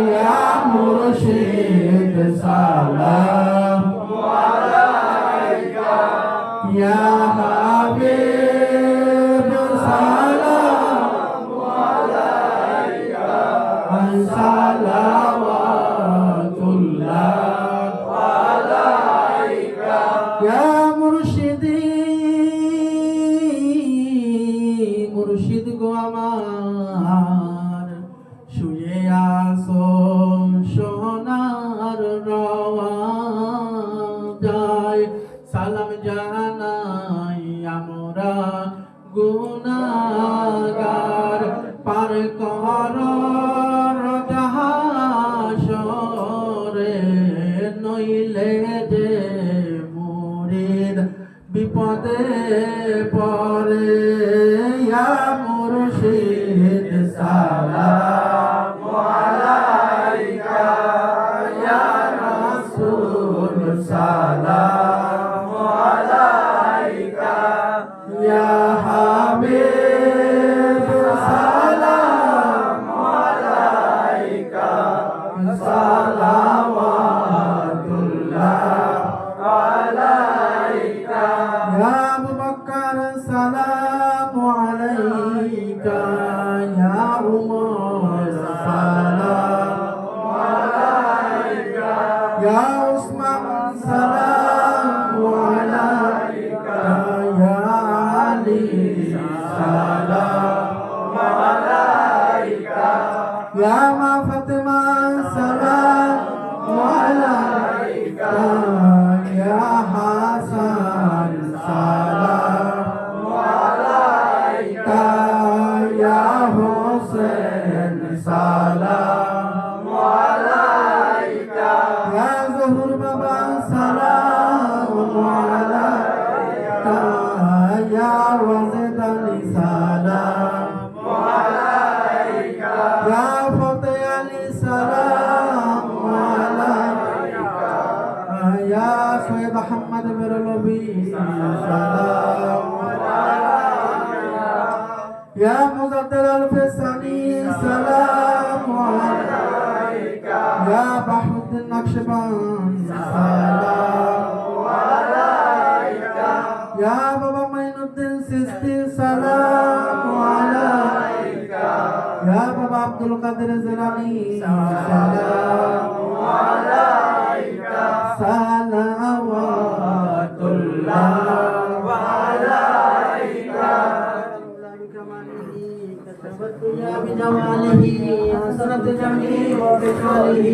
ইয়া মুরশিদ সালামু আলাইকা ইয়া হাবিব সালামু আলাইকা সালাওয়াতুল্লাহ আলাইকা ইয়া মুরশিদি মুর্শিদ গো আমার শুয়ে আসো সোনার রওজায় সালাম জানাই আমরা গুনাহগার পার কর জাহাশরে নইলে যে মুরিদ বিপদে পড়ে ইয়া মুরশিদ সালামু আলাইকা ইয়া রাসূল সালামু আলাইকা ইয়া হাবিব সালামু আলাইকা সালাওয়াতুল্লাহ আলাইকা ইয়া আবু বকর সালামু আলাইকা ইয়া উমর সালামু আলাইকা ইয়া উসমান সালামু আলাইকা ইয়া আলী সালামু আলাইকা ইয়া মা ফাতেমা সালামু আলাইকা ইয়া হাসান সালামু আলাইকা ইয়া হোসেন সালামু আলাইকা ইয়া জহুর বাবা সালামু আলাইকা ইয়া ওয়াজিদ আলী সালামু আলাইকা ইয়া ফতে আলী সালামু আলাইকা ইয়া সৈয়দ আহমদ বেরলভী সালামু আলাইকা ইয়া মুজাদ্দিদ আল ফিসানি সালামু আলাইকা ইয়া বাহরুদ্দিন নকশবন্দ সালামু আলাইকা ইয়া বাবা মাইনুদ্দিন সিস্তি সালামু আলাইকা ইয়া বাবা আব্দুল কাদের জিলানী সালামু আলাইকা সালাওয়াতুল্লাহ আলাইকা يا بجماله حسنت جميع وبحاله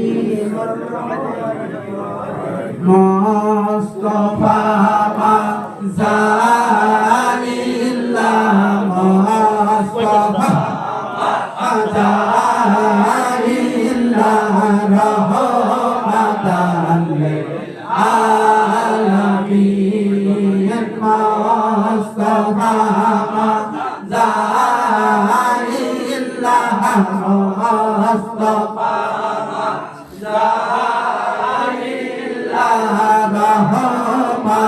مصطفى زالله مصطفى زالله رحمة للعالمين مصطفى مصطفى زاهد الله رحمة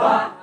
Allah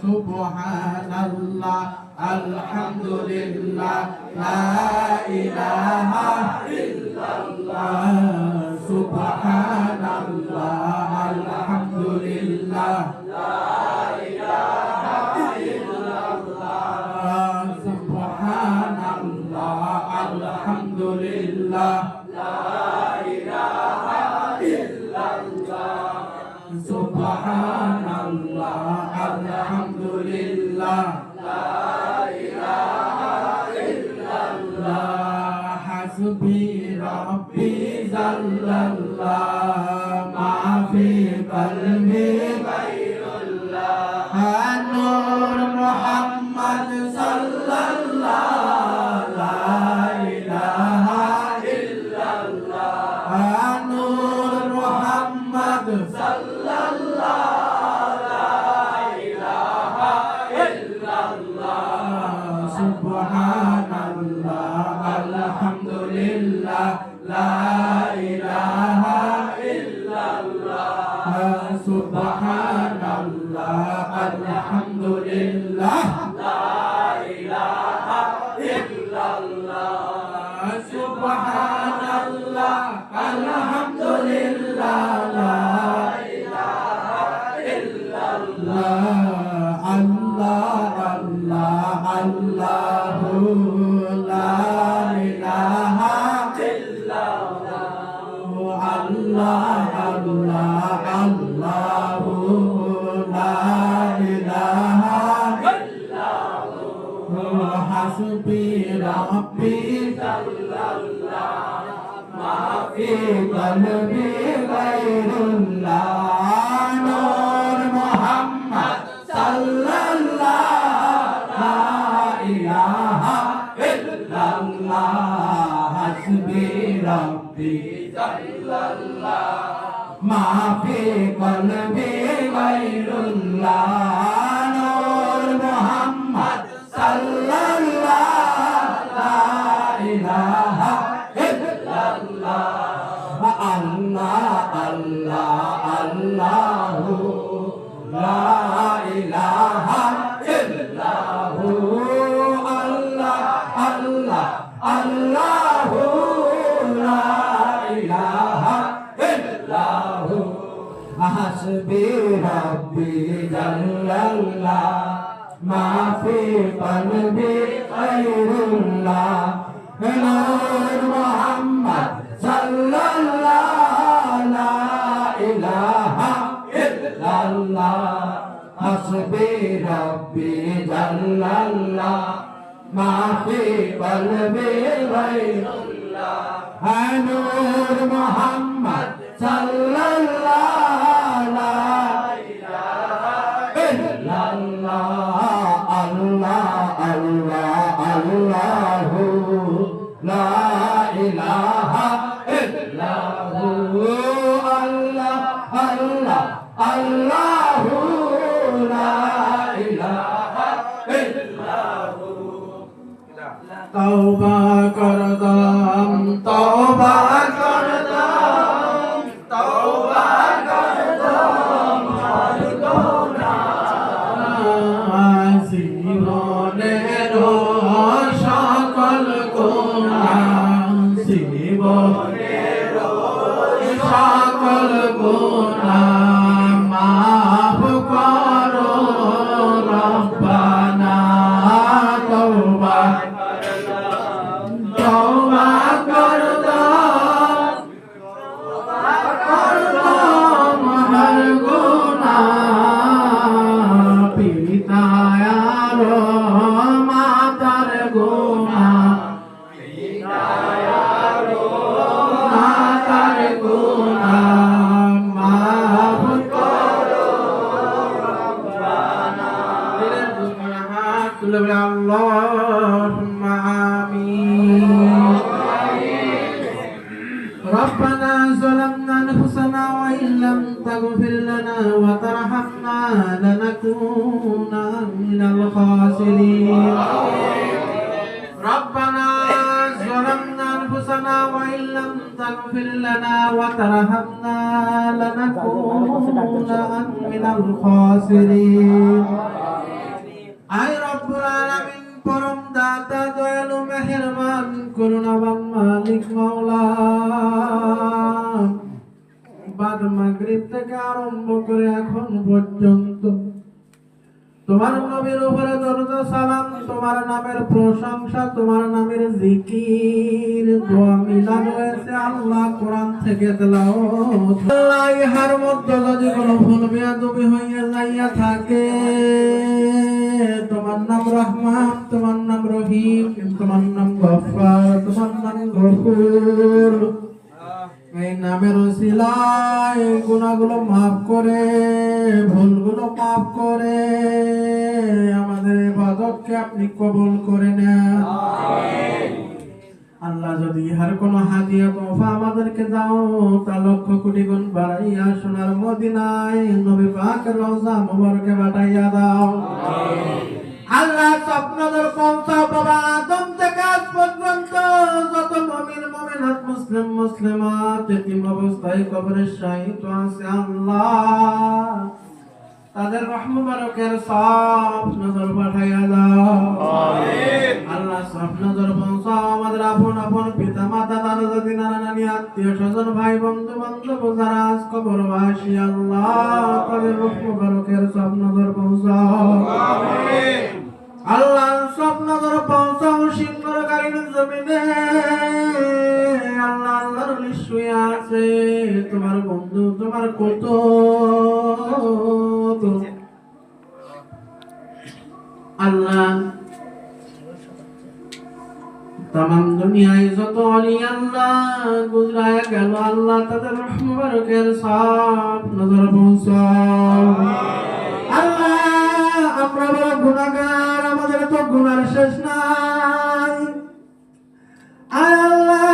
Subhanallah, alhamdulillah, la ilaha illallah. Subhanallah, alhamdulillah, la ilaha illallah. Subhanallah, alhamdulillah, la ilaha illallah. Subhanallah, alhamdulillah, la ilaha illallah. Hasbi Rabbi Jallallah, ma fi qalbi ghayrullah. Nur Muhammad sallallahu, la ilaha illallah. Nur Muhammad sallallahu, la ilaha illallah. Subhanallah, alhamdulillah, la ilaha illallah. Subhanallah, alhamdulillah, la ilaha illallah. Subhanallah, alhamdulillah, la ilaha illallah. Allah, Allah, Allahu, la ilaha illallah. Allah, Allah, Allahu, la ilaha illallah. Hasbi Rabbi Jallallah, ma fi qalbi ghayrullah. Nur Muhammad sallallahu, la ilaha illallah. Hasbi Rabbi Jallallah, ma fi qalbi ghayrullah. Nur Muhammad sallallahu, la ilaha illallah. Allah, Allah, Allahu, la ilaha illahu. Allah, Allah, Allahu, la ilaha illahu. Hasbi Rabbi Jallallah, ma fi qalbi ghayrullah. Nur Muhammad sallallahu, la ilaha illallah. Hasbi Rabbi Jallallah, ma fi qalbi ghayrullah. Nur Muhammad sallallahu, la ilaha illallah. Allah, Allah, Allahu, la ilaha illahu. Allah, Allah, Allahu, la ilaha illahu. तौबा करदम, तौबा करदम, तौबा करदम, हर गुनाह জীবনের সকল গুনাহ, জীবনের সকল গুনাহ মাফ করো রব্বানা। তওবা তওবা করদম, করদম হর গুনাহ, পিতা আর মাতার গুনাহ, পিতা আর মাতার গুনাহ ظلمنا أنفسنا وإن لم تغفر لنا وترحمنا لنكونن من الخاسرين ربنا ظلمنا أنفسنا وإن لم تغفر لنا وترحمنا لنكونن من الخاسرين আয় রব্বুল আলামিন পরম দাতা দয়ালু মেহেরবান করুণাবান মালিক মাওলা বাদ মাগরিব থেকে আরম্ভ করে এখন পর্যন্ত তোমার নবীর উপরে দরুদ ও সালাম, তোমার নামের প্রশংসা, তোমার নামের জিকির দোয়া মিলান হয়েছে আল্লাহ কোরআন থেকে তেলাওয়াত। আল্লাহ ইহার মধ্যে যদি কোনো ভুল বেয়াদবি হইয়া যাইয়া থাকে, তোমার নাম রহমান, তোমার নাম রহিম, তোমার নাম গফফার, তোমার নাম গফুর, এই নামের ওসিলায় গুনাহগুলো মাফ করে, ভুলগুলো মাফ করে আমাদের ইবাদতকে আপনি কবুল করে নেন। আল্লাহ যদি ইহার কোনো হাদিয়া তোফা আমাদেরকে দাও, তা লক্ষ কোটি গুণ বাড়াইয়া সোনার মদিনায় নবী পাকের রওজা মুবারকে পাঠাইয়া দাও। আল্লাহ স্বপ্নদের পৌঁছা বাবা আদম থেকে আজ পর্যন্ত যত মুমিন মুমিনাত মুসলিম মুসলিমাত এতিম অবস্থায় কবরে শায়িত আছে আল্লাহ তাদের রহমত মুবারকের সব নজর পাঠাইয়া দাও। আমিন। আল্লাহ সব নজর পৌঁছাও আমাদের আপন আপন পিতা মাতা দাদা দাদি নানা নানি আত্মীয় স্বজন ভাই বন্ধু বান্ধব যারা আজ কবরবাসী আল্লাহ তাদের রহমত মুবারকের সব নজর পৌঁছাও। আমিন। আল্লাহ সব নজর পৌঁছাও সিংহকারীর জমিনে আল্লাহ আল্লাহর শুয়ে আছে তোমার বন্ধু তোমার কত আল্লাহ তামাম দুনিয়ায় যত আলী আল্লাহ গুজরায় গেল আল্লাহ তাদের রহমত মুবারকের সব নজর পৌঁছাও। আল্লাহ আমরা বড় গুনাহগার, আমাদের তো গুনার শেষ নাই। আল্লাহ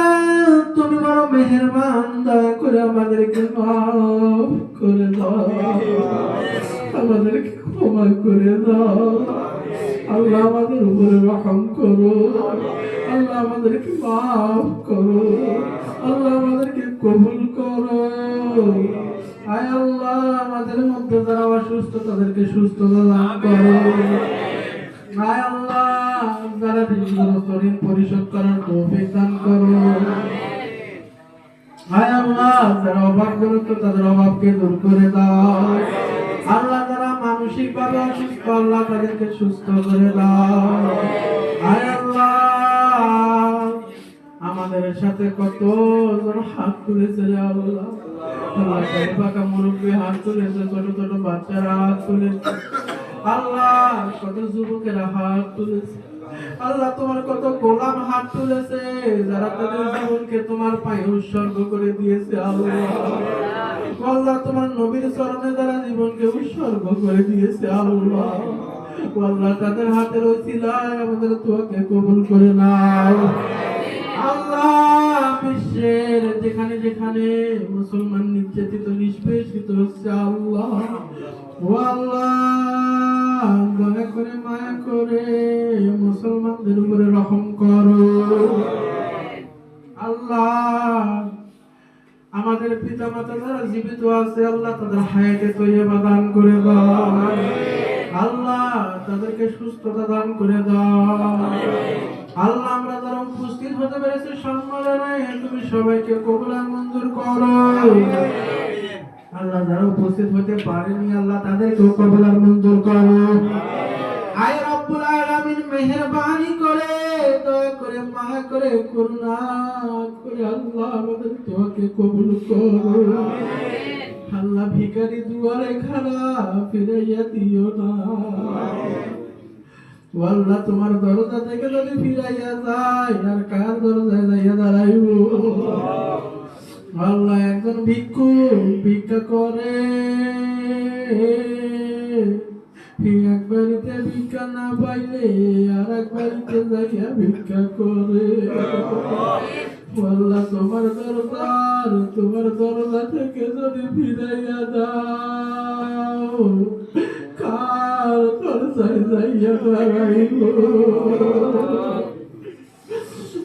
তুমি বড় মেহেরবান, দয়া করে আমাদেরকে মাফ করে দাও, আমাদেরকে ক্ষমা করে দাও। আল্লাহ আমাদের উপরে রহম করো, আল্লাহ আমাদেরকে মাফ করো, আল্লাহ আমাদেরকে কবুল করো। আয় আল্লাহ আমাদের মধ্যে যারা অসুস্থ তাদেরকে সুস্থতা দান করো। আয় আল্লাহ যারা ঋণগ্রস্ত ঋণ পরিশোধ করার তৌফিক দান করো। আয় আল্লাহ যারা অভাবগ্রস্ত তাদের অভাবকে দূর করে দাও। আল্লাহ যারা মানসিকভাবে অসুস্থ আল্লাহ তাদেরকে সুস্থ করে দাও। আয় আল্লাহ আমাদের সাথে কতজন হাত তুলেছে রে আল্লাহ, আল্লাহ পাকা মুরব্বী হাত তুলেছে, ছোট ছোট বাচ্চারা হাত তুলেছে, আল্লাহ কত যুবকেরা হাত তুলেছে, আল্লাহ তোমার কত গোলাম হাত তুলেছে যারা তাদের জীবনকে তোমার পায়ে উৎসর্গ করে দিয়েছে। আল্লাহ আল্লাহ তোমার নবীর চরণে যারা জীবনকে উৎসর্গ করে দিয়েছে আল্লাহ আল্লাহ তাদের হাতের ওসিলায় আমাদের দোয়াকে কবুল করে নাও। আল্লাহ বিশ্বের যেখানে যেখানে মুসলমান নির্যাতিত নিষ্পেষিত হচ্ছে আল্লাহ ও আল্লাহ দয়া করে মায়া করে মুসলমানদের উপরে রহম করো। আল্লাহ আমাদের পিতা মাতা যারা জীবিত আছে আল্লাহ তাদের হায়াতে তৈয়বা দান করে দাও। আল্লাহ তাদেরকে সুস্থতা দান করে দাও। আল্লাহ আমরা যারা উপস্থিত হতে পেরেছি সম্মেলনে তুমি সবাইকে কবুল আর মঞ্জুর করো। আল্লাহ যারা উপস্থিত হতে পারেনি আল্লাহ তাদেরকে কবুল আর মঞ্জুর করো। আয় রব্বুল আলামিন মেহেরবানি করে দয়া করে মায়া করে করুণা করে আল্লাহ আমাদের দোয়াকে কবুল করো। আল্লাহ ভিখারি দুয়ারে খাড়া ফিরাইয়া দিও না। আল্লাহ তোমার দরজা থেকে যদি ফিরাইয়া যায় আর কার দরজায় যাইয়া দাঁড়াইব। আল্লাহ একজন ভিক্ষু ভিক্ষা করে, এক বাড়িতে ভিক্ষা না পাইলে আর এক বাড়িতে যাইয়া ভিক্ষা করে। আল্লাহ তোমার দরজা থেকে যদি ফিরাইয়া দাও কার দরজায় যাইয়া দাঁড়াইব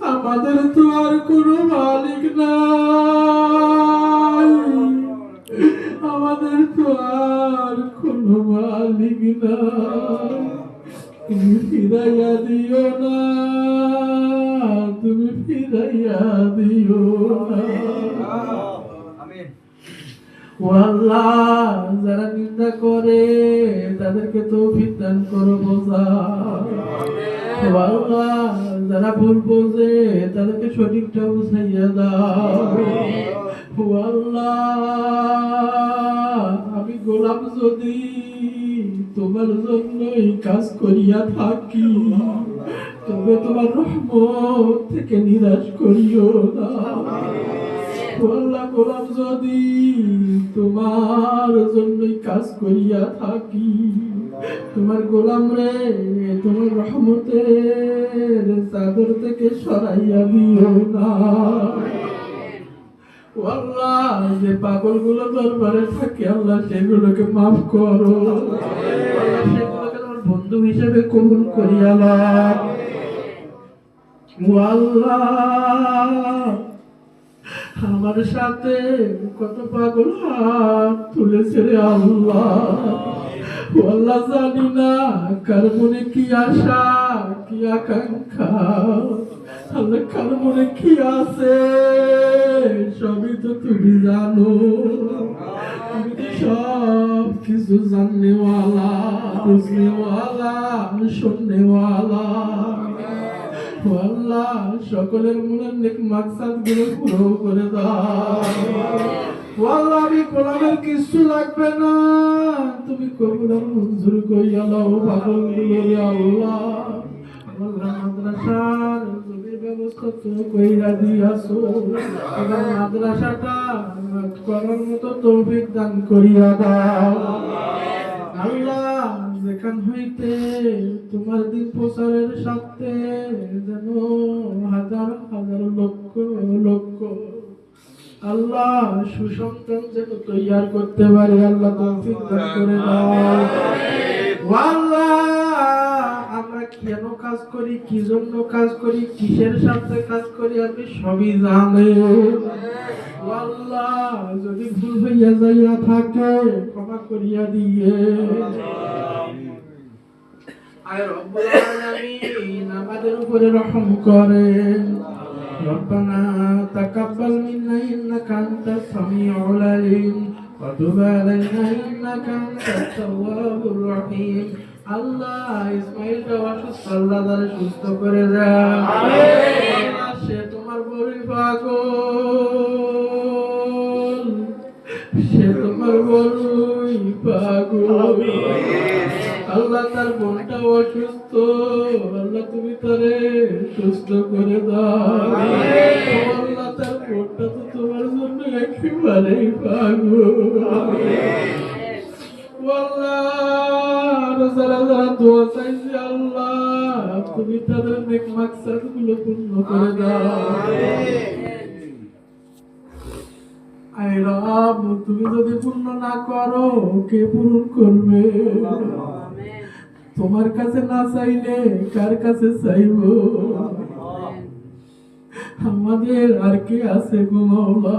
আমাদের তো আর কোনো মালিক নাই আমাদের তো আর কোনো মালিক নাই তুমি ফিরাইয়া দিও না তুমি ফিরাইয়া দিও না ও আল্লাহ যারা নিন্দা করে তাদেরকে তৌফিক দান করো বোঝা ও আল্লাহ যারা ভুল বোঝে তাদেরকে সঠিকটা বুঝাইয়া দাও ও আল্লাহ আমি গোলাম যদি তোমার জন্যই কাজ করিয়া থাকি তবে তোমার রহমত থেকে নিরাশ করিও না ও আল্লাহ গোলাম যদি তোমার জন্যই কাজ করিয়া থাকি তোমার গোলাম রে তোমার রহমতের চাদর থেকে সরাইয়া দিও না ও আল্লাহ যে পাগলগুলো দরবারে থাকে আল্লাহ সেগুলোকে মাফ করো আল্লাহ সেগুলোকে তোমার বন্ধু হিসেবে কবুল করিয়া নাও ও আল্লাহ আমার সাথে কত পাগল হাত তুলেছে রে আল্লাহ ও আল্লাহ জানি না কার মনে কি আশা কি আকাঙ্ক্ষা আল্লাহ কার মনে কি আছে সবই তো তুমি জানো তুমি তো সব কিছু জাননেওয়ালা বুঝনেওয়ালা শুননেওয়ালা ও আল্লাহ সকলের মনের নেক মাকসাদ গুলো পুরো করে দাও ও আল্লাহ আমি গোলামের কিছু লাগবে না তুমি কবুল আর মঞ্জুর করিয়া দাও পাগল গুলো আল্লাহ আল্লাহ মাদ্রাসার জমির ব্যবস্থা তো কইরা দিয়াছো এবার মাদ্রাসাটা করার মতো তৌফিক দান করিয়া দাও আল্লাহ যেখান হইতে তোমার দিন প্রচারের সাথে যেন হাজার হাজার লক্ষ লক্ষ আল্লাহ সুসন্তান যেন তৈয়ার করতে পারে আল্লাহ তৌফিক দান করে দাও ও আল্লাহ আমরা কেন কাজ করি কি জন্য কাজ করি কিসের সাথে কাজ করি আপনি সবই জানেন ও আল্লাহ যদি ভুল হইয়া যাইয়া থাকে ক্ষমা করিয়া দিয়ে আয় রব্বুল আলামিন আমাদের উপরে রহম করেন ربنا تقبل منا إنك أنت السميع العليم وتب علينا إنك أنت التواب الرحيم আল্লাহ ইসমাইলটা অসুস্থ আল্লাহ তারে সুস্থ করে দাও আমিন সে তোমার বড়ই পাগল সে তোমার বড়ই পাগল আল্লাহ তার বোনটা অসুস্থ আল্লাহ তুমি তারে সুস্থ করে দাও আল্লাহ তার বোনটা তো তোমার জন্য একেবারেই পাগল আল্লাহ যারা যারা দোয়া চাইছে আল্লাহ তুমি তাদের নেক মাকসাদ গুলো পূর্ণ করে দাও আয় রব তুমি যদি পূর্ণ না করো কে পূরণ করবে তোমার কাছে না চাইলে কার কাছে চাইবো আমাদের আর কে আছে গো মাওলা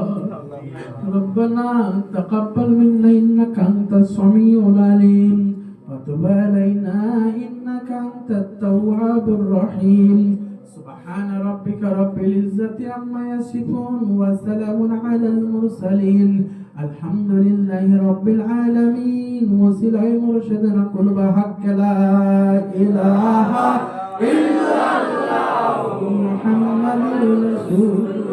ربنا تقبل منا إنك أنت السميع العليم وتب علينا إنك أنت التواب الرحيم سبحان ربك رب العزة عما يصفون وسلام على المرسلين الحمد لله رب العالمين وسلع مرشدنا قل بحق لا إله إلا الله محمد رسول